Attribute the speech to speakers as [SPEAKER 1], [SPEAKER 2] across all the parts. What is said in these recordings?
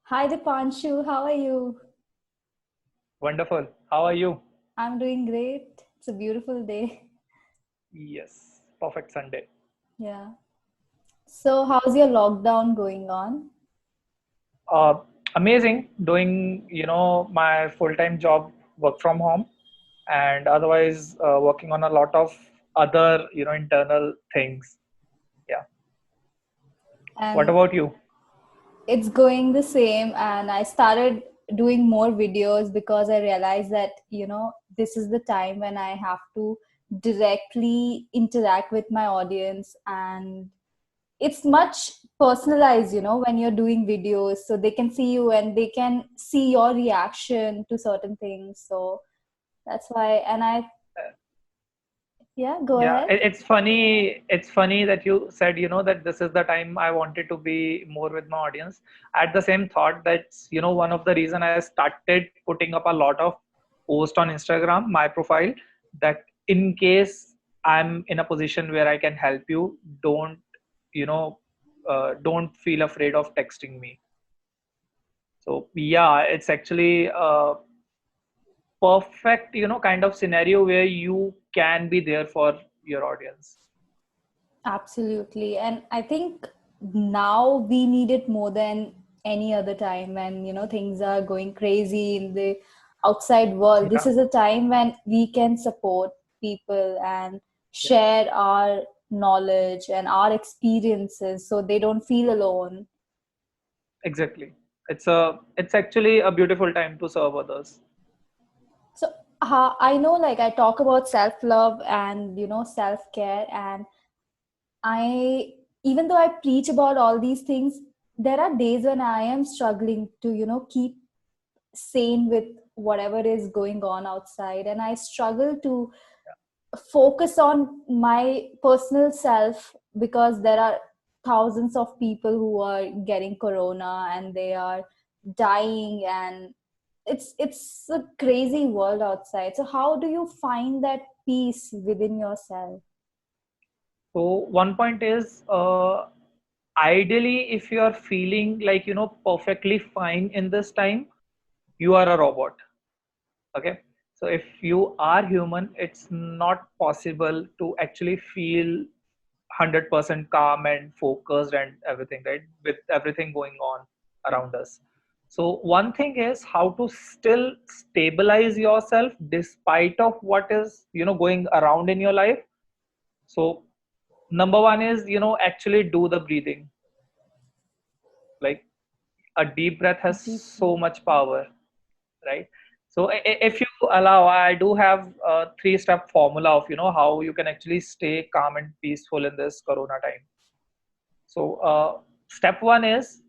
[SPEAKER 1] Hi Dipanshu, how are you?
[SPEAKER 2] Wonderful. How are you?
[SPEAKER 1] I'm doing great. It's a beautiful day.
[SPEAKER 2] Yes, perfect Sunday.
[SPEAKER 1] Yeah. So, how's your lockdown going on?
[SPEAKER 2] Uh, Amazing. Doing, my full-time job, work from home, and otherwise working on a lot of other, internal things. Yeah. What
[SPEAKER 1] And
[SPEAKER 2] about you?
[SPEAKER 1] it's going the same. And I started doing more videos because I realized that, this is the time when I have to directly interact with my audience. And it's much personalized, when you're doing videos. So they can see you and they can see your reaction to certain things. So that's why. And yeah, go
[SPEAKER 2] Yeah,
[SPEAKER 1] ahead.
[SPEAKER 2] it's funny. It's funny that you said, that this is the time I wanted to be more with my audience. I had the same thought. That's, one of the reason I started putting up a lot of posts on Instagram, my profile, that in case I'm in a position where I can help you, you know, don't feel afraid of texting me. So yeah, it's actually a perfect, kind of scenario where you can be there for your audience.
[SPEAKER 1] Absolutely. And I think now we need it more than any other time when, things are going crazy in the outside world. This
[SPEAKER 2] Yeah.
[SPEAKER 1] is a time when we can support people and
[SPEAKER 2] Yeah.
[SPEAKER 1] share our knowledge and our experiences so they don't feel alone.
[SPEAKER 2] Exactly. It's actually a beautiful time to serve others.
[SPEAKER 1] So I know like I talk about self-love and, self-care, and I, even though I preach about all these things, there are days when I am struggling to, keep sane with whatever is going on outside. And I struggle to focus on my personal self because there are thousands of people who are getting corona and they are dying, and it's a crazy world outside. So how do you find that peace within yourself?
[SPEAKER 2] So one point is, ideally, if you are feeling like, perfectly fine in this time, you are a robot. Okay. So if you are human, it's not possible to actually feel 100% calm and focused and everything, right? With everything going on around us. So one thing is how to still stabilize yourself despite of what is, going around in your life. So number one is, actually do the breathing. Like a deep breath has
[SPEAKER 1] Deep.
[SPEAKER 2] so much power, right? So if you allow, I do have a three-step formula of, how you can actually stay calm and peaceful in this corona time. So step one is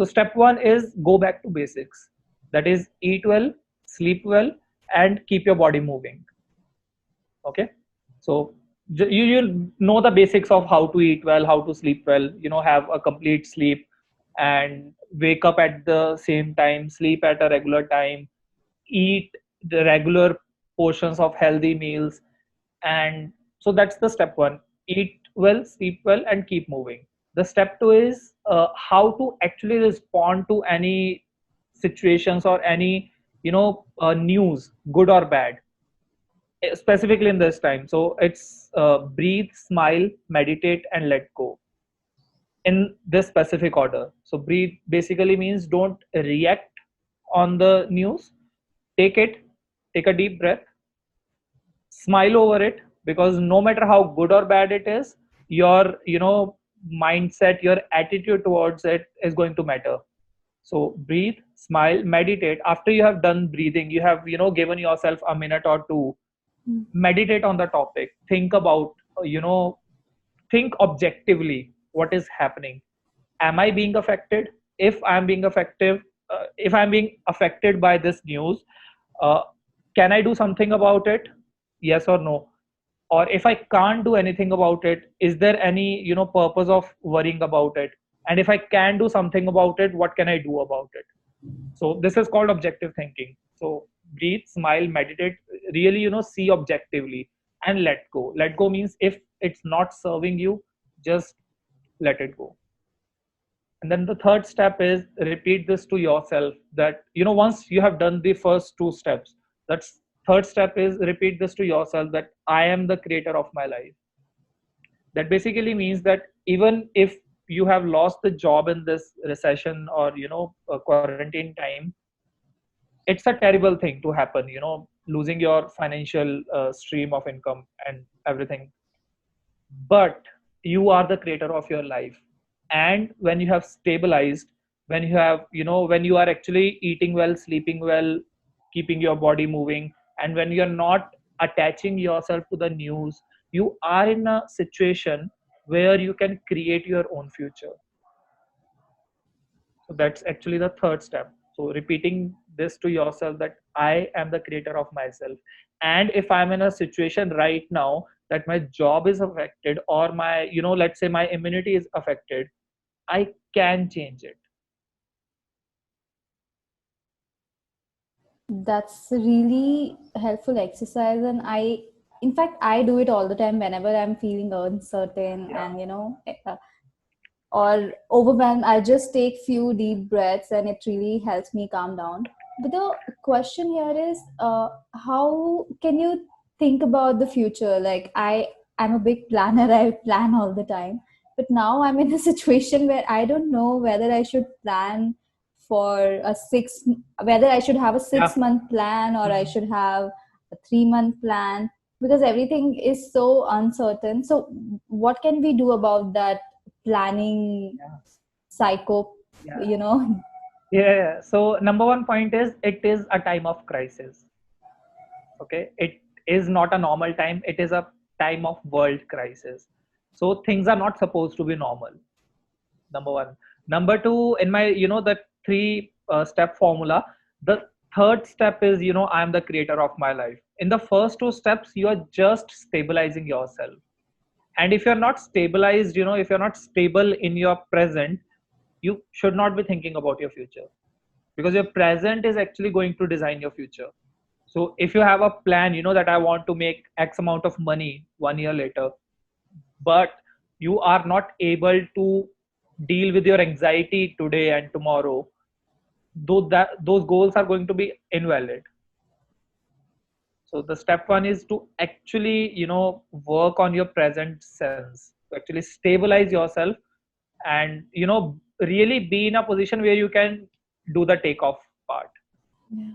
[SPEAKER 2] step one is go back to basics. That is eat well, sleep well, and keep your body moving. Okay. So you know the basics of how to eat well, how to sleep well, have a complete sleep and wake up at the same time, sleep at a regular time, eat the regular portions of healthy meals. And so that's the step one: eat well, sleep well, and keep moving. The step two is how to actually respond to any situations or any news, good or bad, specifically in this time. So it's breathe, smile, meditate, and let go in this specific order. So breathe basically means don't react on the news. Take it, take a deep breath, smile over it, because no matter how good or bad it is, your mindset, your attitude towards it is going to matter. So breathe, smile, meditate. After you have done breathing, you have given yourself a minute or two, meditate on the topic, think about think objectively what is happening. Am I being affected? If I'm being affected, if I'm being affected by this news, uh, can I do something about it? Yes or no? Or if I can't do anything about it, is there any purpose of worrying about it? And if I can do something about it, what can I do about it? So this is called objective thinking. So breathe, smile, meditate, really see objectively, and let go. Let go means if it's not serving you, just let it go. And then the third step is repeat this to yourself, that once you have done the first two steps, that's third step is repeat this to yourself, that I am the creator of my life. That basically means that even if you have lost the job in this recession or a quarantine time, it's a terrible thing to happen, losing your financial stream of income and everything. But you are the creator of your life. And when you have stabilized, when you have when you are actually eating well, sleeping well, keeping your body moving, and when you're not attaching yourself to the news, you are in a situation where you can create your own future. So that's actually the third step. So repeating this to yourself, that I am the creator of myself. And if I'm in a situation right now that my job is affected, or my, let's say my immunity is affected, I can change it.
[SPEAKER 1] That's a really helpful exercise, and in fact, I do it all the time whenever I'm feeling uncertain
[SPEAKER 2] Yeah.
[SPEAKER 1] and or overwhelmed. I just take few deep breaths, and it really helps me calm down. But the question here is, how can you think about the future? Like I'm a big planner. I plan all the time, but now I'm in a situation where I don't know whether I should plan for whether I should have a
[SPEAKER 2] Yeah.
[SPEAKER 1] 6 month plan or I
[SPEAKER 2] Mhm.
[SPEAKER 1] should have a 3 month plan, because everything is so uncertain. So what can we do about that planning
[SPEAKER 2] Yeah.
[SPEAKER 1] psycho,
[SPEAKER 2] Yeah.
[SPEAKER 1] you know?
[SPEAKER 2] Yeah. So number one point is, it is a time of crisis. Okay, it is not a normal time, it is a time of world crisis. So things are not supposed to be normal. Number one. Number two, in my the three step formula, the third step is, I am the creator of my life. In the first two steps, you are just stabilizing yourself. And if you're not stabilized, if you're not stable in your present, you should not be thinking about your future, because your present is actually going to design your future. So if you have a plan, that I want to make X amount of money 1 year later, but you are not able to deal with your anxiety today and tomorrow, though that those goals are going to be invalid. So the step one is to actually, work on your present sense, to actually stabilize yourself, and really be in a position where you can do the takeoff part.
[SPEAKER 1] Yeah.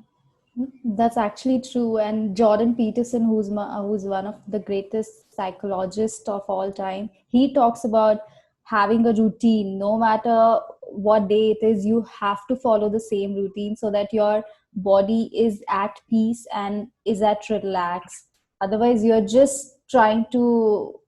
[SPEAKER 1] That's actually true. And Jordan Peterson, who's one of the greatest psychologists of all time, he talks about having a routine. No matter what day it is, you have to follow the same routine so that your body is at peace and is at relax. Otherwise, you're just trying to,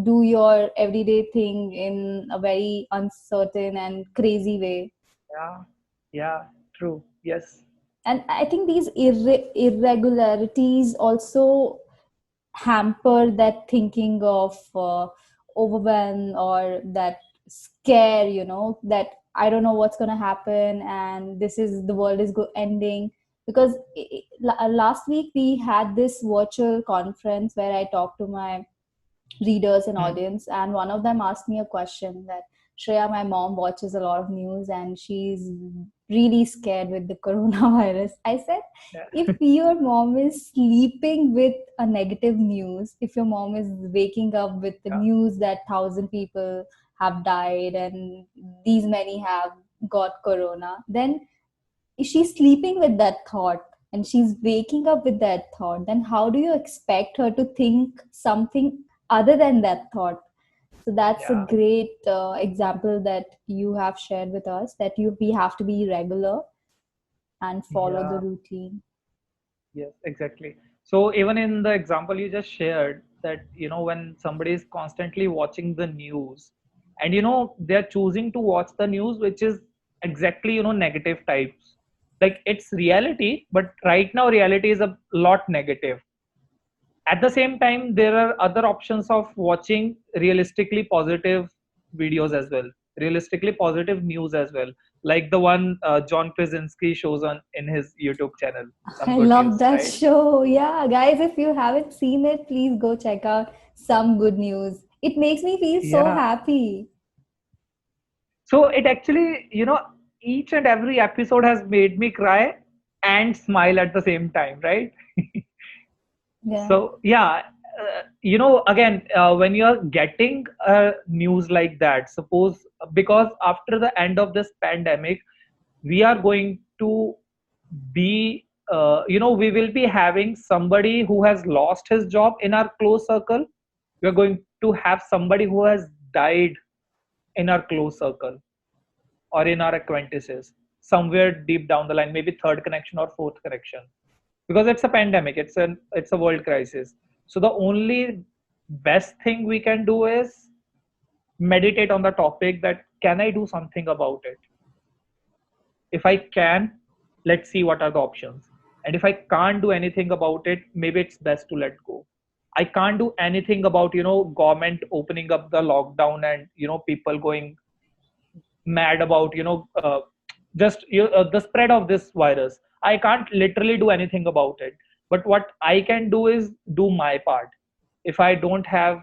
[SPEAKER 1] do your everyday thing in a very uncertain and crazy way.
[SPEAKER 2] Yeah, yeah, true, yes.
[SPEAKER 1] And I think these irregularities also hamper that thinking of overwhelm or that scare, that I don't know what's going to happen and this is the world is ending. Because last week we had this virtual conference where I talked to my readers and
[SPEAKER 2] Hmm.
[SPEAKER 1] audience, and one of them asked me a question that, Shreya, my mom watches a lot of news and she's really scared with the coronavirus. I said, if
[SPEAKER 2] Yeah.
[SPEAKER 1] your mom is sleeping with a negative news, if your mom is waking up with the
[SPEAKER 2] Yeah.
[SPEAKER 1] news that 1,000 people have died and these many have got corona, then she's sleeping with that thought and she's waking up with that thought, then how do you expect her to think something other than that thought? So that's a
[SPEAKER 2] Yeah.
[SPEAKER 1] great example that you have shared with us, that we have to be regular and follow the
[SPEAKER 2] Yeah.
[SPEAKER 1] routine.
[SPEAKER 2] Yes, exactly. So even in the example you just shared, that when somebody is constantly watching the news, and they're choosing to watch the news which is exactly negative types, like it's reality, but right now reality is a lot negative. At the same time, there are other options of watching realistically positive videos as well, realistically positive news as well, like the one John Krasinski shows on in his YouTube channel, Some
[SPEAKER 1] I
[SPEAKER 2] Good
[SPEAKER 1] love
[SPEAKER 2] News,
[SPEAKER 1] that
[SPEAKER 2] right?
[SPEAKER 1] show. Yeah, guys, if you haven't seen it, please go check out Some Good News. It makes me feel so
[SPEAKER 2] Yeah.
[SPEAKER 1] happy.
[SPEAKER 2] So it actually, each and every episode has made me cry and smile at the same time, right?
[SPEAKER 1] Yeah.
[SPEAKER 2] So yeah, again, when you're getting news like that, suppose because after the end of this pandemic, we are going to be, we will be having somebody who has lost his job in our close circle. We are going to have somebody who has died in our close circle or in our acquaintances somewhere deep down the line, maybe third connection or fourth connection, because it's a pandemic, it's a world crisis. So the only best thing we can do is meditate on the topic that can I do something about it. If I can, let's see what are the options. And if I can't do anything about it, maybe it's best to let go. I can't do anything about government opening up the lockdown and people going mad about just the spread of this virus. I can't literally do anything about it, but what I can do is do my part. If I don't have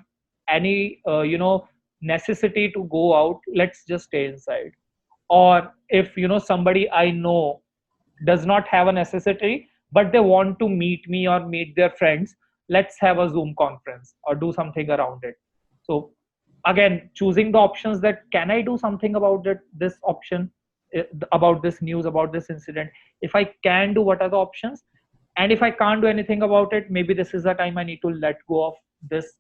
[SPEAKER 2] any necessity to go out, let's just stay inside. Or if somebody I know does not have a necessity but they want to meet me or meet their friends, let's have a Zoom conference or do something around it. So again, choosing the options, that can I do something about this option, about this news, about this incident. If I can do, what are the options? And if I can't do anything about it, maybe this is the time I need to let go of this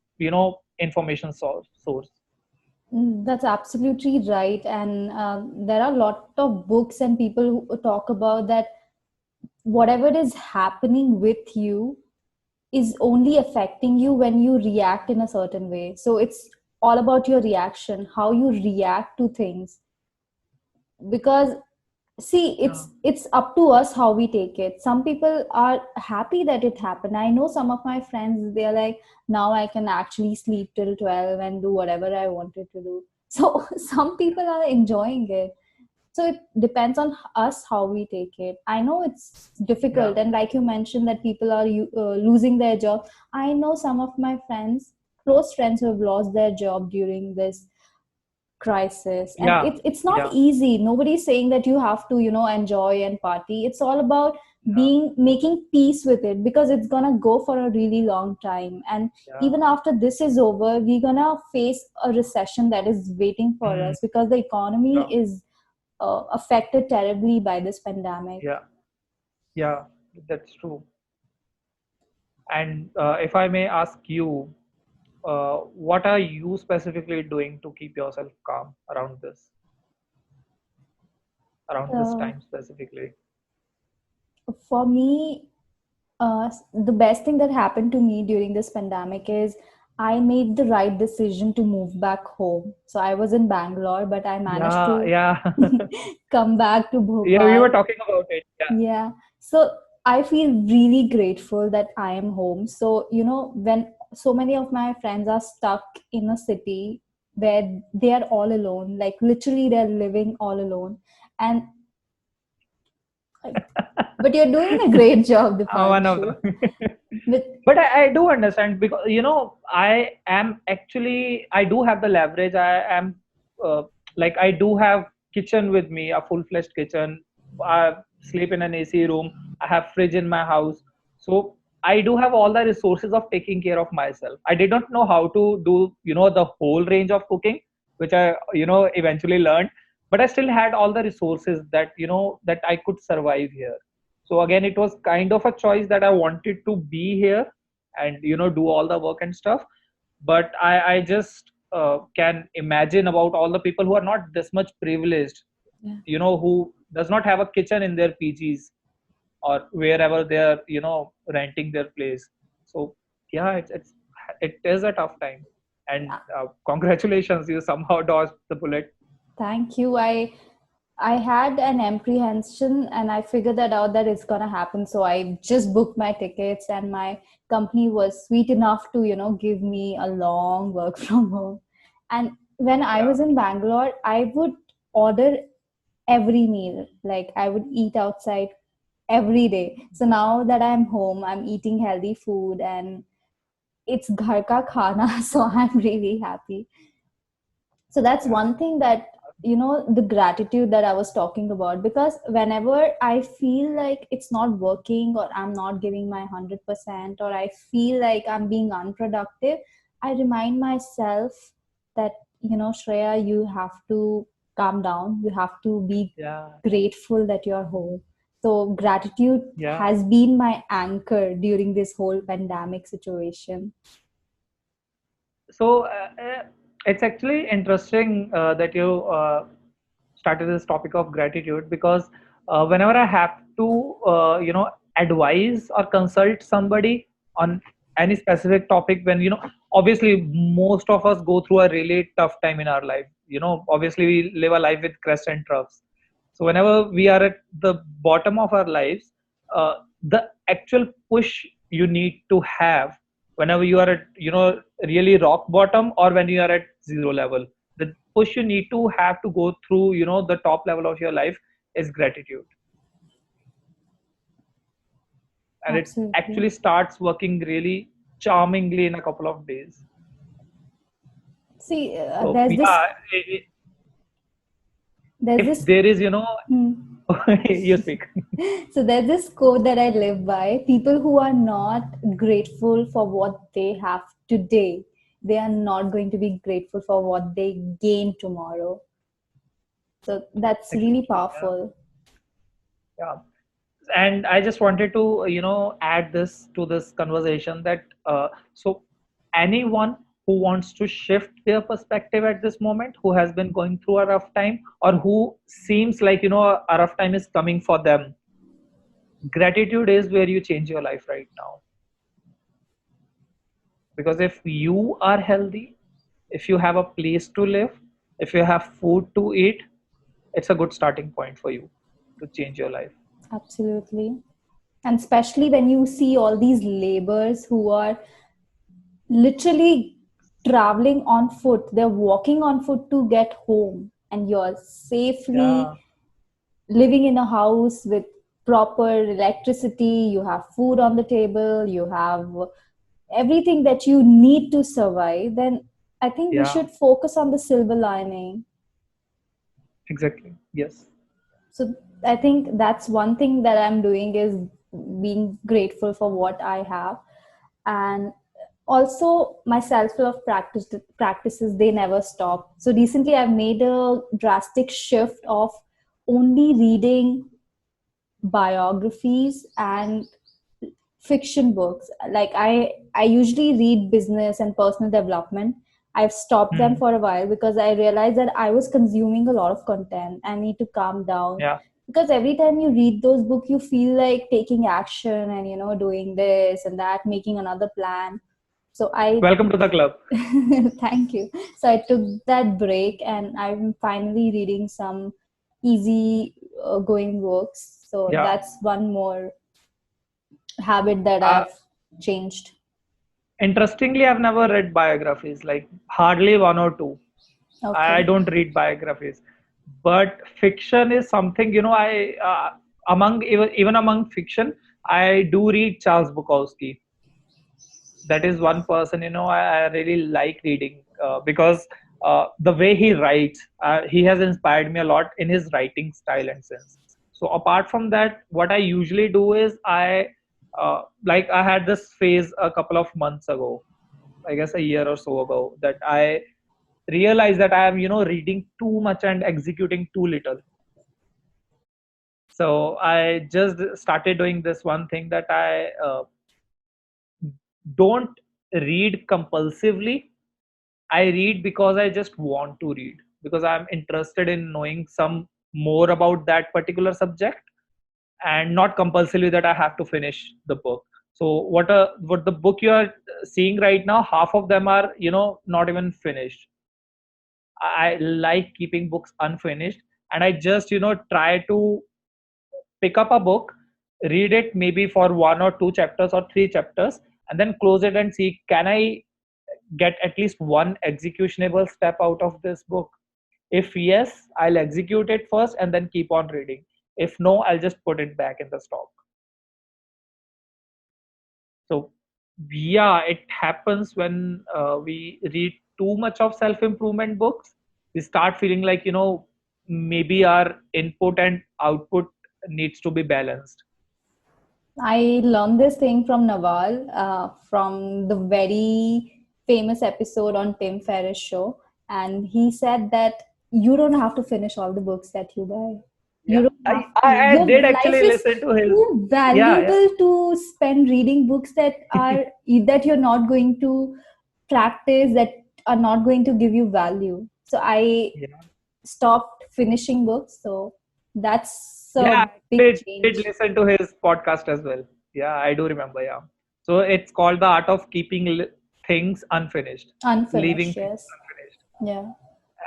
[SPEAKER 2] information source.
[SPEAKER 1] That's absolutely right. And there are a lot of books and people who talk about that whatever is happening with you is only affecting you when you react in a certain way. So it's all about your reaction, how you react to things. Because see,
[SPEAKER 2] Yeah.
[SPEAKER 1] it's up to us how we take it. Some people are happy that it happened. I know some of my friends, they're like, now I can actually sleep till 12 and do whatever I wanted to do. So some people are enjoying it. So it depends on us how we take it. I know it's
[SPEAKER 2] Yeah.
[SPEAKER 1] difficult, and like you mentioned that people are losing their job. I know some of my friends, close friends, who have lost their job during this crisis, and
[SPEAKER 2] Yeah.
[SPEAKER 1] it's not
[SPEAKER 2] Yeah.
[SPEAKER 1] easy. Nobody's saying that you have to enjoy and party. It's all about
[SPEAKER 2] Yeah.
[SPEAKER 1] being making peace with it, because it's gonna go for a really long time. And
[SPEAKER 2] Yeah.
[SPEAKER 1] even after this is over, we're gonna face a recession that is waiting for
[SPEAKER 2] Mm,
[SPEAKER 1] us, because the economy
[SPEAKER 2] yeah.
[SPEAKER 1] is affected terribly by this pandemic.
[SPEAKER 2] Yeah. Yeah. That's true. And if I may ask you, what are you specifically doing to keep yourself calm around this
[SPEAKER 1] uh,
[SPEAKER 2] time specifically?
[SPEAKER 1] for me, the best thing that happened to me during this pandemic is I made the right decision to move back home. So I was in Bangalore, but I managed
[SPEAKER 2] Yeah.
[SPEAKER 1] to
[SPEAKER 2] Yeah.
[SPEAKER 1] come back to
[SPEAKER 2] Yeah. We were
[SPEAKER 1] Bhopal.
[SPEAKER 2] talking about it. Yeah.
[SPEAKER 1] Yeah. So I feel really grateful that I am home. So, when so many of my friends are stuck in a city where they are all alone, like literally they're living all alone. And but you're doing a great job,
[SPEAKER 2] One of
[SPEAKER 1] Dipanshu.
[SPEAKER 2] them.
[SPEAKER 1] With
[SPEAKER 2] But I do understand, because I do have the leverage. Uh, like, I do have kitchen with me, a full-fledged kitchen. I sleep in an AC room. I have fridge in my house. So I do have all the resources of taking care of myself. I did not know how to do the whole range of cooking, which I eventually learned. But I still had all the resources that I could survive here. So again, it was kind of a choice that I wanted to be here and do all the work and stuff. But I just can imagine about all the people who are not this much privileged,
[SPEAKER 1] yeah.
[SPEAKER 2] who does not have a kitchen in their PGs or wherever they are renting their place. So yeah, it is a tough time. And congratulations, you somehow dodged the bullet.
[SPEAKER 1] Thank you. I had an apprehension, and I figured that out that it's gonna happen. So I just booked my tickets, and my company was sweet enough to give me a long work from home. And when I
[SPEAKER 2] Yeah.
[SPEAKER 1] was in Bangalore, I would order every meal. Like I would eat outside every day. So now that I'm home, I'm eating healthy food, and it's ghar ka khana. So I'm really happy. So that's
[SPEAKER 2] Yeah.
[SPEAKER 1] one thing that the gratitude that I was talking about, because whenever I feel like it's not working, or I'm not giving my 100%, or I feel like I'm being unproductive, I remind myself that, Shreya, you have to calm down, you have to be
[SPEAKER 2] Yeah,
[SPEAKER 1] grateful that you're home. So gratitude
[SPEAKER 2] yeah.
[SPEAKER 1] has been my anchor during this whole pandemic situation.
[SPEAKER 2] So it's actually interesting that you started this topic of gratitude, because whenever I have to, advise or consult somebody on any specific topic, when, obviously most of us go through a really tough time in our life. Obviously we live a life with crests and troughs. So whenever we are at the bottom of our lives, the actual push you need to have whenever you are at, really rock bottom, or when you are at zero level, the push you need to have to go through, the top level of your life, is gratitude. And it
[SPEAKER 1] Absolutely.
[SPEAKER 2] actually starts working really charmingly in a couple of days.
[SPEAKER 1] See,
[SPEAKER 2] So yeah,
[SPEAKER 1] there's
[SPEAKER 2] if
[SPEAKER 1] this
[SPEAKER 2] there is,
[SPEAKER 1] hmm.
[SPEAKER 2] you speak.
[SPEAKER 1] So there's this quote that I live by: people who are not grateful for what they have today, they are not going to be grateful for what they gain tomorrow. So that's really
[SPEAKER 2] Exactly. Yeah.
[SPEAKER 1] powerful.
[SPEAKER 2] Yeah. And I just wanted to, add this to this conversation, that so anyone who wants to shift their perspective at this moment, who has been going through a rough time, or who seems like, a rough time is coming for them, gratitude is where you change your life right now. Because if you are healthy, if you have a place to live, if you have food to eat, it's a good starting point for you to change your life.
[SPEAKER 1] Absolutely. And especially when you see all these laborers who are literally traveling on foot, they're walking on foot to get home, and you're
[SPEAKER 2] Yeah,
[SPEAKER 1] safely living in a house with proper electricity, you have food on the table, you have everything that you need to survive, then I think we
[SPEAKER 2] yeah,
[SPEAKER 1] should focus on the silver lining.
[SPEAKER 2] exactly. Yes.
[SPEAKER 1] So I think that's one thing that I'm doing, is being grateful for what I have. And also my self-love practices, they never stop. So recently I've made a drastic shift of only reading biographies and fiction books. Like I usually read business and personal development. I've stopped them
[SPEAKER 2] Hmm.
[SPEAKER 1] for a while because I realized that I was consuming a lot of content. I need to calm down,
[SPEAKER 2] Yeah.
[SPEAKER 1] because every time you read those books you feel like taking action and doing this and that, making another plan. So I
[SPEAKER 2] Welcome to the club.
[SPEAKER 1] thank you. So I took that break and I'm finally reading some easy going books. So
[SPEAKER 2] Yeah.
[SPEAKER 1] that's one more habit that
[SPEAKER 2] Uh,
[SPEAKER 1] I've changed.
[SPEAKER 2] Interestingly, I've never read biographies, like hardly one or two. I
[SPEAKER 1] Okay.
[SPEAKER 2] don't read biographies, but fiction is something, I among even among fiction, I do read Charles Bukowski. That is one person, I really like reading, because the way he writes, he has inspired me a lot in his writing style and sense. So apart from that, what I usually do is like I had this phase a couple of months ago, I guess a year or so ago, that I realized that I am, reading too much and executing too little. So I just started doing this one thing, that I don't read compulsively. I read because I just want to read, because I'm interested in knowing some more about that particular subject, and not compulsively that I have to finish the book. So what the book you are seeing right now, half of them are, not even finished. I like keeping books unfinished, and I just, try to pick up a book, read it maybe for one or two chapters or three chapters, and then close it and see, can I get at least one executionable step out of this book? If yes, I'll execute it first and then keep on reading. If no, I'll just put it back in the stock. So yeah, it happens when we read too much of self improvement books. We start feeling like, maybe our input and output needs to be balanced.
[SPEAKER 1] I learned this thing from Nawal, from the very famous episode on Tim Ferriss show, and he said that you don't have to finish all the books that you buy. You
[SPEAKER 2] Yeah,
[SPEAKER 1] don't have to.
[SPEAKER 2] I
[SPEAKER 1] Your
[SPEAKER 2] did
[SPEAKER 1] life
[SPEAKER 2] actually
[SPEAKER 1] is
[SPEAKER 2] listen to his.
[SPEAKER 1] too
[SPEAKER 2] Yeah,
[SPEAKER 1] valuable to spend reading books that you're not going to practice, that are not going to give you value. So I
[SPEAKER 2] yeah,
[SPEAKER 1] stopped finishing books. So that's
[SPEAKER 2] yeah.
[SPEAKER 1] a big
[SPEAKER 2] I did
[SPEAKER 1] change.
[SPEAKER 2] listen to his podcast as well. Yeah, I do remember. Yeah, so it's called the art of keeping things unfinished, leaving
[SPEAKER 1] Unfinished,
[SPEAKER 2] things
[SPEAKER 1] yes.
[SPEAKER 2] unfinished.
[SPEAKER 1] Yeah.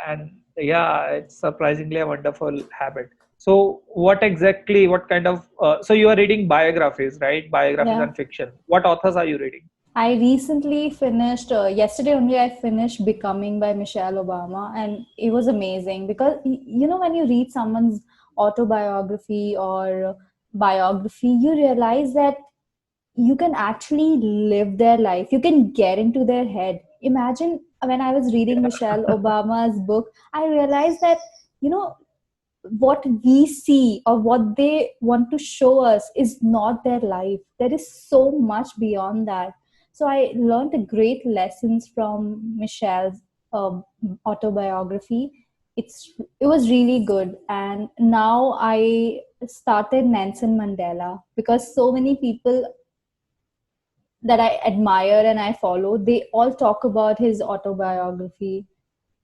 [SPEAKER 2] And yeah, it's surprisingly a wonderful habit. So what kind of so you are reading biographies, right? Biographies
[SPEAKER 1] Yeah.
[SPEAKER 2] and fiction. What authors are you reading?
[SPEAKER 1] I recently finished, yesterday only, I finished Becoming by Michelle Obama, and it was amazing because, when you read someone's autobiography or biography, you realize that you can actually live their life. You can get into their head. Imagine when I was reading Michelle
[SPEAKER 2] Yeah.
[SPEAKER 1] Obama's book, I realized that, you know, what we see or what they want to show us is not their life. There is so much beyond that. So I learned great lessons from Michelle's um, autobiography. It was really good, and now I started Nelson Mandela because so many people that I admire and I follow, they all talk about his autobiography,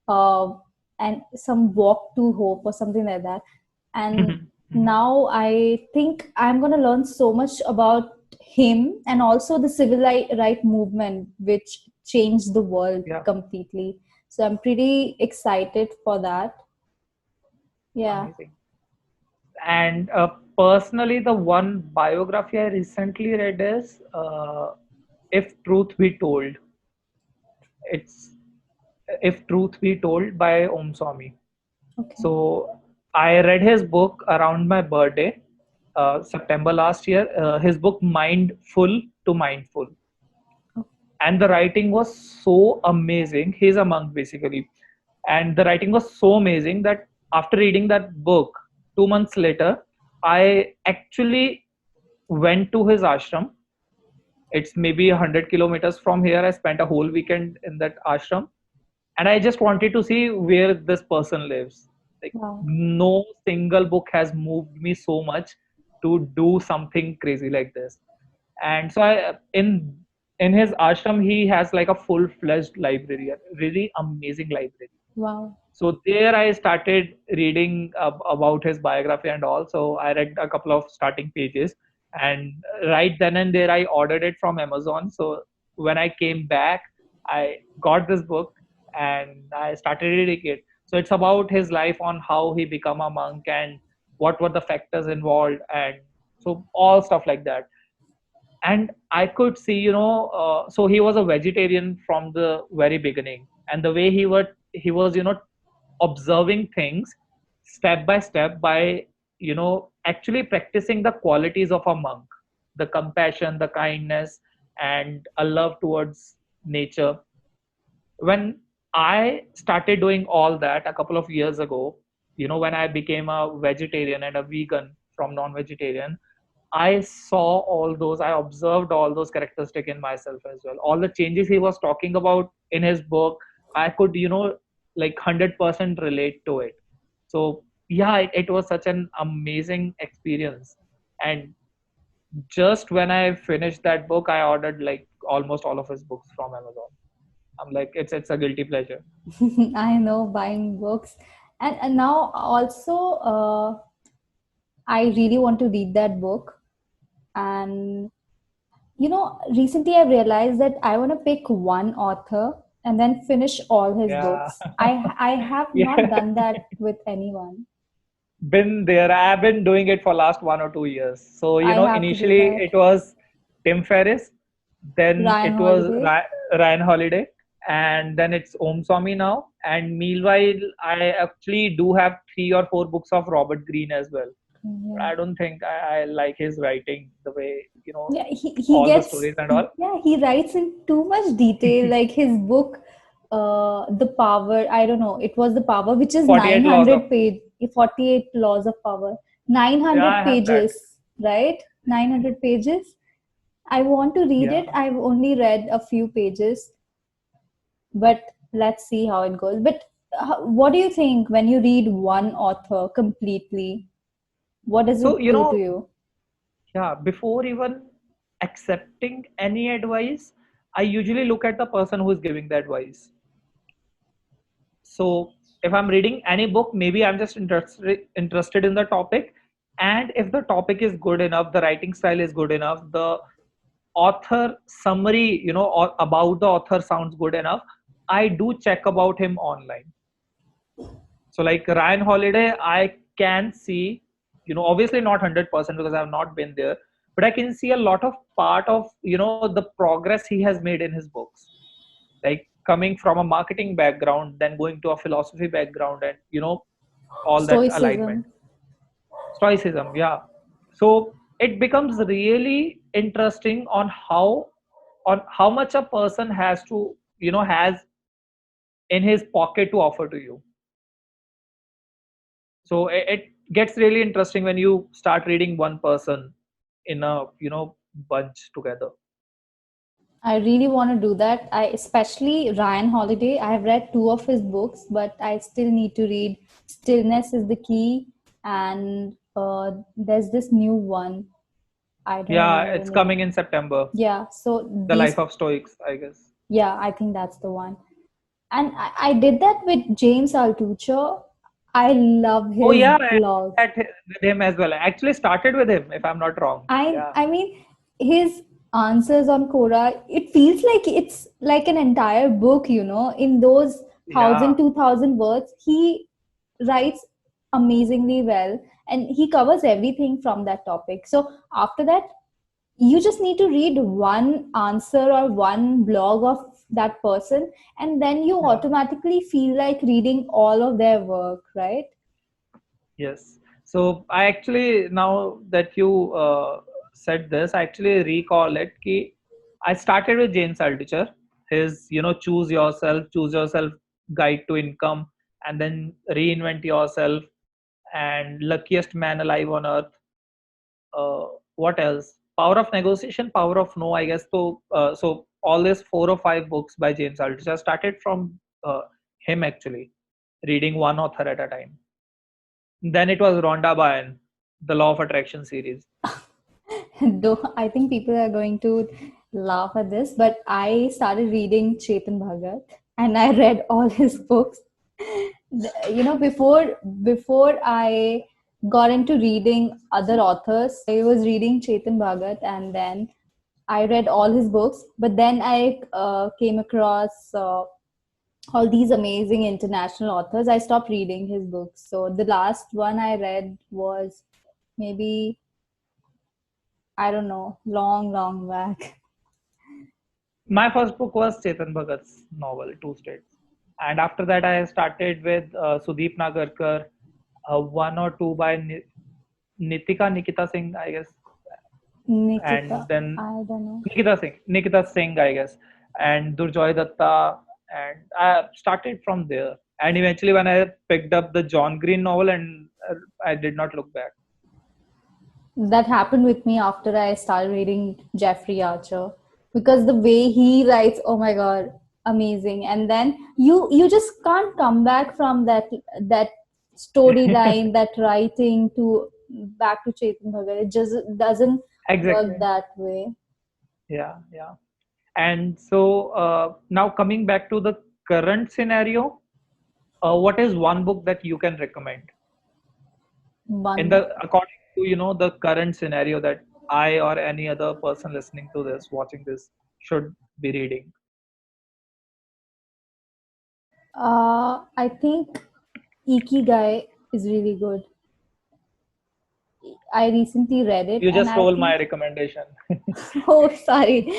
[SPEAKER 1] uh, and some walk to hope or something like that. And
[SPEAKER 2] Mhm, mhm.
[SPEAKER 1] now I think I'm going to learn so much about him and also the civil right movement, which changed the world
[SPEAKER 2] Yeah,
[SPEAKER 1] completely. So I'm pretty excited for that. Yeah.
[SPEAKER 2] amazing. And personally, the one biography I recently read is If Truth Be Told. It's If Truth Be Told by Om Swami.
[SPEAKER 1] Okay.
[SPEAKER 2] So I read his book around my birthday, September last year. His book Mindful to Mindful, and the writing was so amazing. He's a monk basically, and the writing was so amazing that after reading that book, 2 months later, I actually went to his ashram. It's maybe 100 kilometers from here. I spent a whole weekend in that ashram, and I just wanted to see where this person lives. Like,
[SPEAKER 1] Wow.
[SPEAKER 2] no single book has moved me so much to do something crazy like this. And so I in his ashram he has like a full-fledged library, a really amazing library.
[SPEAKER 1] Wow.
[SPEAKER 2] So there I started reading about his biography and all. So I read a couple of starting pages, and right then and there I ordered it from Amazon. So when I came back, I got this book and I started reading it. So it's about his life on how he became a monk and what were the factors involved, and so all stuff like that. And I could see, so he was a vegetarian from the very beginning, and the way he was observing things step by step by actually practicing the qualities of a monk, the compassion, the kindness, and a love towards nature. When I started doing all that a couple of years ago, when I became a vegetarian and a vegan from non-vegetarian, I saw all those, I observed all those characteristics in myself as well. All the changes he was talking about in his book, I could, like 100% relate to it. So, yeah, it was such an amazing experience. And just when I finished that book, I ordered like almost all of his books from Amazon. I'm like, it's a guilty pleasure.
[SPEAKER 1] I know, buying books. And now also, I really want to read that book. And recently I realized that I want to pick one author and then finish all his
[SPEAKER 2] Yeah.
[SPEAKER 1] books. I have not
[SPEAKER 2] Yeah.
[SPEAKER 1] done that with anyone.
[SPEAKER 2] Been there. I've been doing it for last 1 or 2 years. So,
[SPEAKER 1] I have to do
[SPEAKER 2] initially
[SPEAKER 1] that.
[SPEAKER 2] it was Tim Ferriss, then
[SPEAKER 1] Ryan
[SPEAKER 2] it was
[SPEAKER 1] Holiday.
[SPEAKER 2] Ryan Holiday, and then it's Om Swami now. And meanwhile, I actually do have 3 or 4 books of Robert Greene as well. But
[SPEAKER 1] Yeah.
[SPEAKER 2] I don't think I like his writing, the way,
[SPEAKER 1] Yeah, he
[SPEAKER 2] all the
[SPEAKER 1] gets,
[SPEAKER 2] stories and all.
[SPEAKER 1] yeah, he writes in too much detail. Like his book, The Power, I don't know, it was The Power, which is
[SPEAKER 2] 48 laws of,
[SPEAKER 1] 900 page. 48 Laws of Power. 900
[SPEAKER 2] Yeah, I have that.
[SPEAKER 1] pages, right? 900 pages. I want to read
[SPEAKER 2] Yeah.
[SPEAKER 1] it. I've only read a few pages, but let's see how it goes. But what do you think when you read one author completely? What does
[SPEAKER 2] So,
[SPEAKER 1] it do to you?
[SPEAKER 2] yeah, before even accepting any advice, I usually look at the person who is giving the advice. So if I'm reading any book, maybe I'm just interested in the topic. And if the topic is good enough, the writing style is good enough, the author summary, or about the author sounds good enough, I do check about him online. So like Ryan Holiday, I can see, obviously not 100% because I have not been there, but I can see a lot of part of, the progress he has made in his books. Like coming from a marketing background, then going to a philosophy background, and all that alignment.
[SPEAKER 1] Stoicism.
[SPEAKER 2] Stoicism, yeah. So it becomes really interesting on how much a person has to, has in his pocket to offer to you. So it gets really interesting when you start reading one person in a bunch together.
[SPEAKER 1] I really want to do that. I especially Ryan Holiday. I have read two of his books, but I still need to read Stillness is the Key, and there's this new one. I don't
[SPEAKER 2] Yeah,
[SPEAKER 1] remember the
[SPEAKER 2] it's coming
[SPEAKER 1] name.
[SPEAKER 2] in September.
[SPEAKER 1] Yeah, so
[SPEAKER 2] The
[SPEAKER 1] these,
[SPEAKER 2] Life of Stoics, I guess.
[SPEAKER 1] yeah, I think that's the one. And I did that with James Altucher. I love
[SPEAKER 2] Oh
[SPEAKER 1] his
[SPEAKER 2] yeah, I
[SPEAKER 1] blogs.
[SPEAKER 2] met with him as well. I actually started with him, if I'm not wrong.
[SPEAKER 1] I
[SPEAKER 2] Yeah,
[SPEAKER 1] I mean his answers on Quora, it feels like it's like an entire book, in those
[SPEAKER 2] yeah,
[SPEAKER 1] 1,000, 2,000 words. He writes amazingly well and he covers everything from that topic. So after that, you just need to read one answer or one blog of that person, and then you
[SPEAKER 2] yeah.
[SPEAKER 1] automatically feel like reading all of their work, right?
[SPEAKER 2] Yes. So I actually, now that you said this, I actually recall it. I started with James Altucher, his choose yourself guide to income, and then reinvent yourself, and luckiest man alive on earth. Uh, what else? Power of negotiation, power of no, I guess. So all these 4 or 5 books by James Altucher started from him actually, reading one author at a time. Then it was Rhonda Byrne, the Law of Attraction series.
[SPEAKER 1] Though I think people are going to laugh at this, but I started reading Chetan Bhagat and I read all his books. Before I got into reading other authors, I was reading Chetan Bhagat and then I read all his books. But then I came across all these amazing international authors. I stopped reading his books. So the last one I read was maybe, I don't know, long, long back.
[SPEAKER 2] My first book was Chetan Bhagat's novel, Two States. And after that, I started with Sudeep Nagarkar, one or two by Nikita Singh, I guess,
[SPEAKER 1] Nikita,
[SPEAKER 2] and then
[SPEAKER 1] I don't know.
[SPEAKER 2] Nikita Singh, I guess, and Durjoy Datta, and I started from there. And eventually, when I picked up the John Green novel, and I did not look back.
[SPEAKER 1] That happened with me after I started reading Jeffrey Archer because the way he writes, oh my god, amazing. And then you just can't come back from that storyline, that writing to back to Chetan Bhagat. It just doesn't work
[SPEAKER 2] Exactly.
[SPEAKER 1] that way.
[SPEAKER 2] Yeah, yeah. And so now coming back to the current scenario, what is one book that you can recommend in
[SPEAKER 1] One
[SPEAKER 2] the
[SPEAKER 1] book.
[SPEAKER 2] according to the current scenario that I or any other person listening to this, watching this, should be reading?
[SPEAKER 1] I think Ikigai is really good. I recently read it
[SPEAKER 2] You
[SPEAKER 1] and
[SPEAKER 2] just
[SPEAKER 1] I
[SPEAKER 2] stole my
[SPEAKER 1] think,
[SPEAKER 2] recommendation.
[SPEAKER 1] oh, sorry,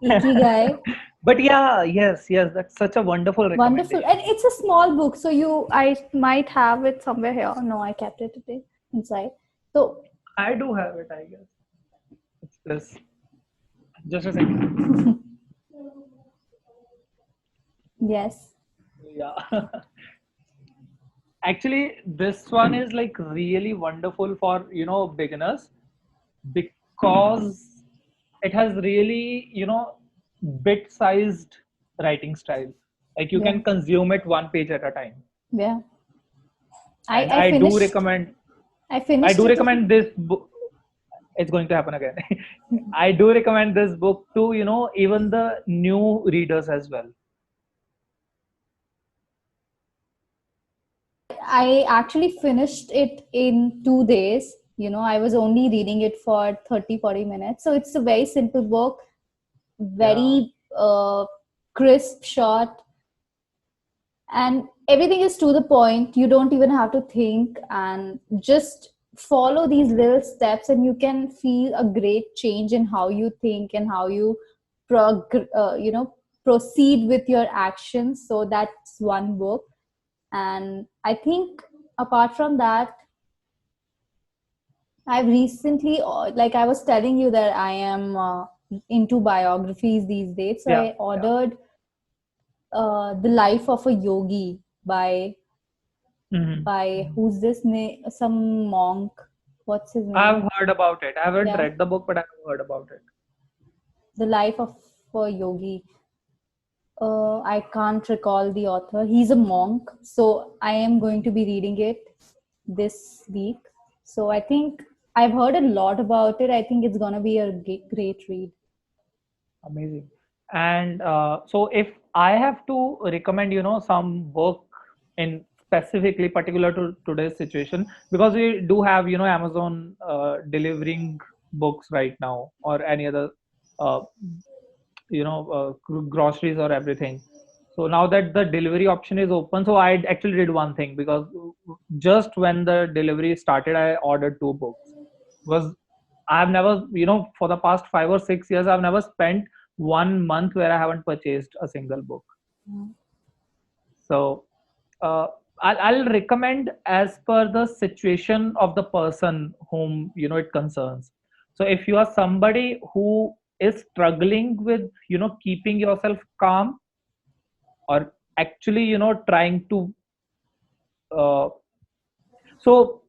[SPEAKER 1] Ikigai.
[SPEAKER 2] But yeah, yes, yes, that's such a wonderful
[SPEAKER 1] Wonderful. And
[SPEAKER 2] recommendation.
[SPEAKER 1] it's a small book. So I might have it somewhere here. No, I kept it today inside. So,
[SPEAKER 2] I do have it, I guess. It's this. Just a second.
[SPEAKER 1] yes.
[SPEAKER 2] Yeah. Actually, this one is like really wonderful for, beginners, because it has really, bit-sized writing style. Like you
[SPEAKER 1] Yeah.
[SPEAKER 2] can consume it one page at a time.
[SPEAKER 1] Yeah.
[SPEAKER 2] And
[SPEAKER 1] I finished. I
[SPEAKER 2] I
[SPEAKER 1] finished
[SPEAKER 2] do
[SPEAKER 1] it.
[SPEAKER 2] recommend this book. It's going to happen again. I do recommend this book to, even the new readers as well.
[SPEAKER 1] I actually finished it in 2 days. I was only reading it for 30-40 minutes. So it's a very simple book,
[SPEAKER 2] Yeah,
[SPEAKER 1] very crisp, short, and everything is to the point. You don't even have to think, and just follow these little steps, and you can feel a great change in how you think and how you proceed with your actions. So that's one book. And I think apart from that, I've recently, like I was telling you, that I am into biographies these days. So
[SPEAKER 2] yeah,
[SPEAKER 1] I
[SPEAKER 2] yeah.
[SPEAKER 1] ordered The Life of a Yogi
[SPEAKER 2] Hmm.
[SPEAKER 1] by who's this name? Some monk. What's his name?
[SPEAKER 2] I've heard about it. I haven't
[SPEAKER 1] Yeah,
[SPEAKER 2] read the book, but I've heard about it.
[SPEAKER 1] The Life of a Yogi. I can't recall the author. He's a monk, so I am going to be reading it this week. So I think I've heard a lot about it. I think it's gonna be a great read.
[SPEAKER 2] Amazing. And so if I have to recommend, some book in specifically particular to today's situation, because we do have, Amazon delivering books right now, or any other, uh, groceries or everything. So now that the delivery option is open, so I actually did one thing, because just when the delivery started, I ordered two books. Because I've never, for the past 5 or 6 years, I've never spent 1 month where I haven't purchased a single book. So uh, I'll recommend as per the situation of the person whom it concerns. So if you are somebody who is struggling with keeping yourself calm, or actually trying to uh, so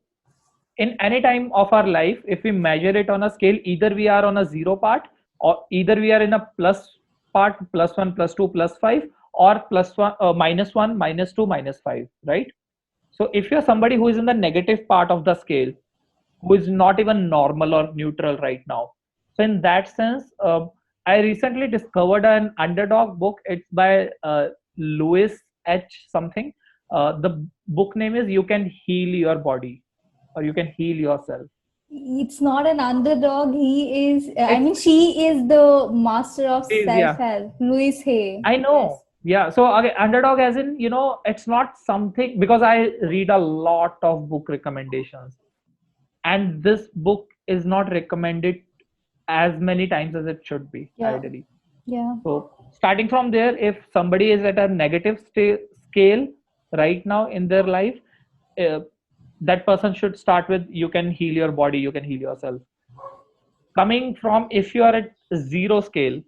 [SPEAKER 2] in any time of our life, if we measure it on a scale, either we are on a zero part, or either we are in a plus part, plus one, plus two, plus five, or plus one, minus one, minus two, minus five, right? So if you're somebody who is in the negative part of the scale, who is not even normal or neutral right now, so in that sense, I recently discovered an underdog book. It's by Louis H something. The book name is "You Can Heal Your Body," or "You Can Heal Yourself."
[SPEAKER 1] It's not an underdog. He is, I
[SPEAKER 2] It's
[SPEAKER 1] mean, she is the master of
[SPEAKER 2] is
[SPEAKER 1] self
[SPEAKER 2] yeah.
[SPEAKER 1] help, Louise Hay.
[SPEAKER 2] I
[SPEAKER 1] Yes.
[SPEAKER 2] know. Yeah. So okay, underdog as in, it's not something, because I read a lot of book recommendations, and this book is not recommended as many times as it should be,
[SPEAKER 1] Yeah.
[SPEAKER 2] ideally.
[SPEAKER 1] Yeah.
[SPEAKER 2] So starting from there, if somebody is at a negative scale right now in their life, uh, that person should start with "You Can Heal Your Body, You Can Heal Yourself." Coming from, if you are at zero scale,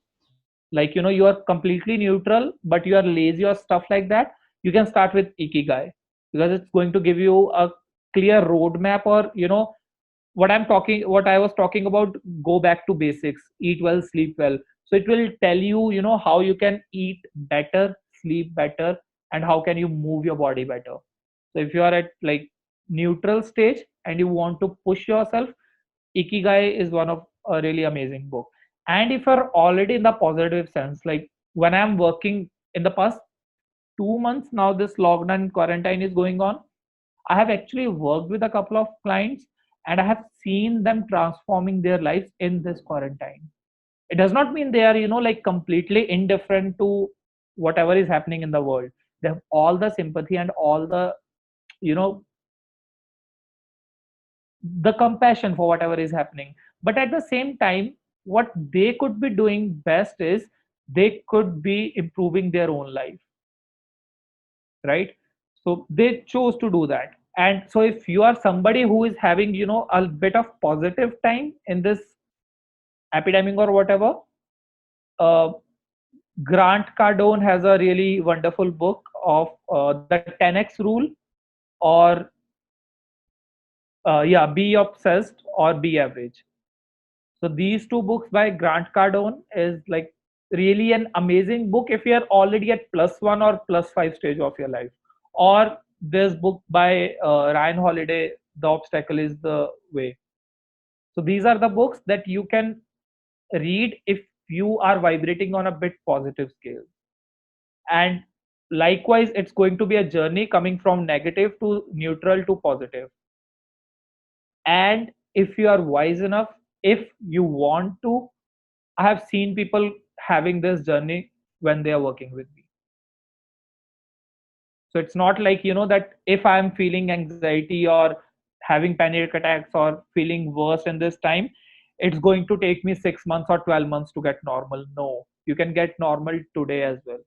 [SPEAKER 2] like you are completely neutral but you are lazy or stuff like that, you can start with Ikigai, because it's going to give you a clear roadmap, or what I was talking about, go back to basics, eat well, sleep well. So it will tell you, how you can eat better, sleep better, and how can you move your body better. So if you are at like neutral stage and you want to push yourself, Ikigai is one of a really amazing book. And if you're already in the positive sense, like when I'm working in the past 2 months now, this lockdown quarantine is going on. I have actually worked with a couple of clients, and I have seen them transforming their lives in this quarantine. It does not mean they are, like completely indifferent to whatever is happening in the world. They have all the sympathy and all the, you know, the compassion for whatever is happening. But at the same time, what they could be doing best is they could be improving their own life, right? So they chose to do that. And so if you are somebody who is having a bit of positive time in this epidemic or whatever, uh, Grant Cardone has a really wonderful book of the 10x rule. or yeah, Be Obsessed or Be Average. So these two books by Grant Cardone is like really an amazing book if you are already at +1 or +5 stage of your life. Or this book by Ryan Holiday, The Obstacle is the Way. So these are the books that you can read if you are vibrating on a bit positive scale. And likewise, it's going to be a journey coming from negative to neutral to positive. And if you are wise enough, if you want to, I have seen people having this journey when they are working with me. So it's not like, that if I'm feeling anxiety or having panic attacks or feeling worse in this time, it's going to take me 6 months or 12 months to get normal. No, you can get normal today as well.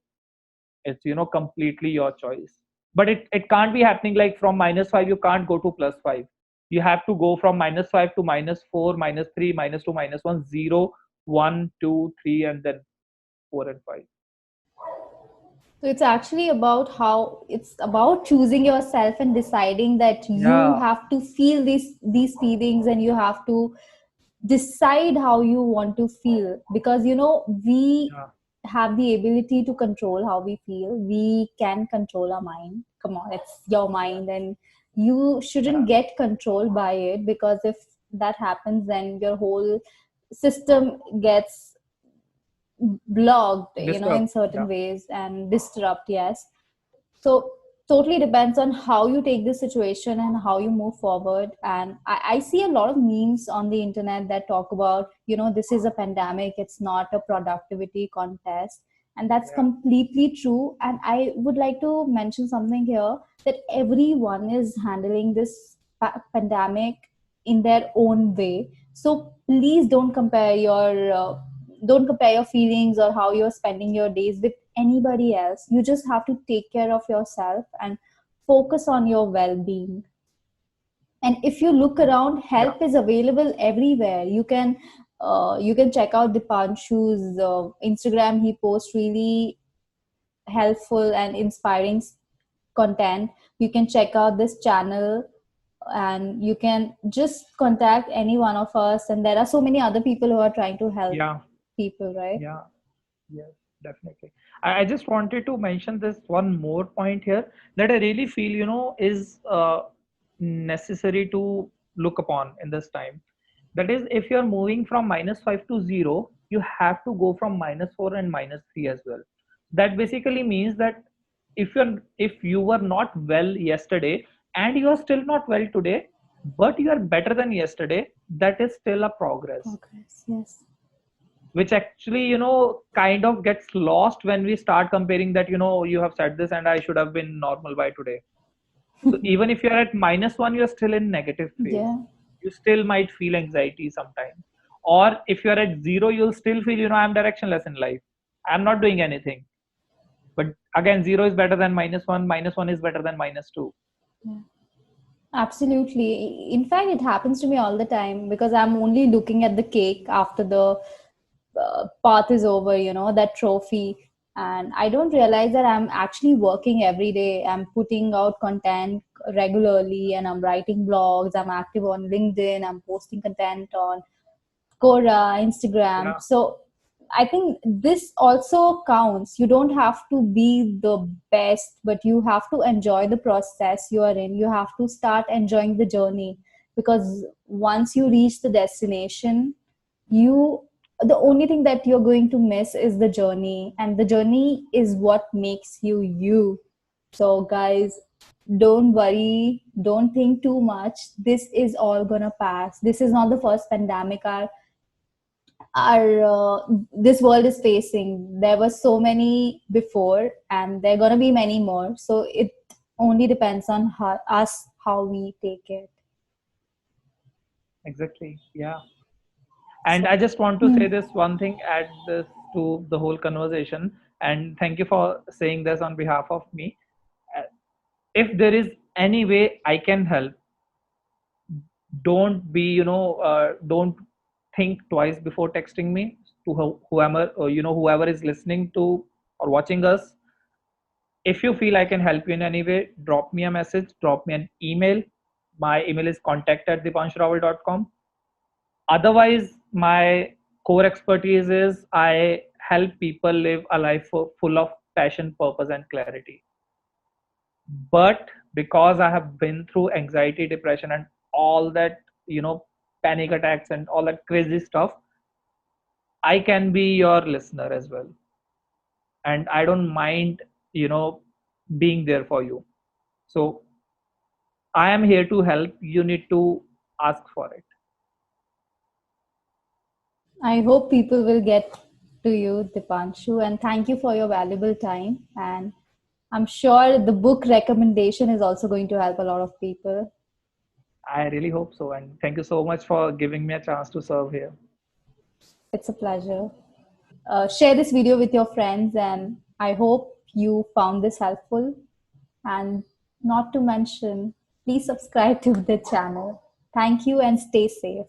[SPEAKER 2] It's, completely your choice. But it can't be happening like from -5, you can't go to +5. You have to go from -5 to -4, -3, -2, -1, 0, 1, 2, 3, and then 4 and 5.
[SPEAKER 1] So it's actually about how it's about choosing yourself and deciding that you
[SPEAKER 2] Yeah,
[SPEAKER 1] have to feel these feelings, and you have to decide how you want to feel, because we
[SPEAKER 2] yeah,
[SPEAKER 1] have the ability to control how we feel. We can control our mind. Come on, it's your mind, and you shouldn't
[SPEAKER 2] yeah.
[SPEAKER 1] get controlled by it, because if that happens, then your whole system gets blocked, in
[SPEAKER 2] Disrupt.
[SPEAKER 1] certain
[SPEAKER 2] Yeah,
[SPEAKER 1] ways, and disrupt. Yes. So totally depends on how you take the situation and how you move forward. And I see a lot of memes on the internet that talk about, this is a pandemic, it's not a productivity contest. And that's
[SPEAKER 2] yeah,
[SPEAKER 1] completely true. And I would like to mention something here, that everyone is handling this pandemic in their own way. So please don't compare your feelings or how you're spending your days with anybody else. You just have to take care of yourself and focus on your well-being. And if you look around,
[SPEAKER 2] yeah,
[SPEAKER 1] help is available everywhere. You can check out Dipanshu's Instagram. He posts really helpful and inspiring content. You can check out this channel, and you can just contact any one of us, and there are so many other people who are trying to help
[SPEAKER 2] yeah,
[SPEAKER 1] people, right?
[SPEAKER 2] yeah. Yes, definitely. I just wanted to mention this one more point here that I really feel, is necessary to look upon in this time. That is, if you're moving from -5 to 0, you have to go from -4 and -3 as well. That basically means that if you were not well yesterday and you are still not well today, but you are better than yesterday, that is still a progress,
[SPEAKER 1] Progress, yes.
[SPEAKER 2] which actually kind of gets lost when we start comparing that, you have said this and I should have been normal by today. So even if you're at -1, you're still in negative phase.
[SPEAKER 1] Yeah,
[SPEAKER 2] You still might feel anxiety sometimes. Or if you're at 0, you'll still feel, I'm directionless in life, I'm not doing anything. But again, 0 is better than -1, -1 is better than -2.
[SPEAKER 1] yeah. Absolutely. In fact, it happens to me all the time, because I'm only looking at the cake after the path is over, that trophy. And I don't realize that I'm actually working every day. I'm putting out content regularly, and I'm writing blogs. I'm active on LinkedIn. I'm posting content on Quora, Instagram.
[SPEAKER 2] Yeah,
[SPEAKER 1] So I think this also counts. You don't have to be the best, but you have to enjoy the process you are in. You have to start enjoying the journey, because once you reach the destination, you the only thing that you're going to miss is the journey, and the journey is what makes you you. So guys, don't worry, don't think too much. This is all gonna pass. This is not the first pandemic our this world is facing. There were so many before, and there are going to be many more. So it only depends on us how we take it.
[SPEAKER 2] exactly. Yeah. And
[SPEAKER 1] So
[SPEAKER 2] I just want to
[SPEAKER 1] hmm.
[SPEAKER 2] say this one thing, add this to the whole conversation. And thank you for saying this on behalf of me. Uh, If there is any way I can help, don't think twice before texting me to whoever, whoever is listening to or watching us. If you feel I can help you in any way, drop me a message, drop me an email. My email is contact@dipanshurawal.com. Otherwise, my core expertise is I help people live a life full of passion, purpose, and clarity. But because I have been through anxiety, depression, and all that, panic attacks and all that crazy stuff, I can be your listener as well. And I don't mind, you know, being there for you. So I am here to help. You need to ask for it.
[SPEAKER 1] I hope people will get to you, Dipanshu, and thank you for your valuable time. And I'm sure the book recommendation is also going to help a lot of people.
[SPEAKER 2] I really hope so. And thank you so much for giving me a chance to serve here.
[SPEAKER 1] It's a pleasure. Share this video with your friends, and I hope you found this helpful. And not to mention, please subscribe to the channel. Thank you and stay safe.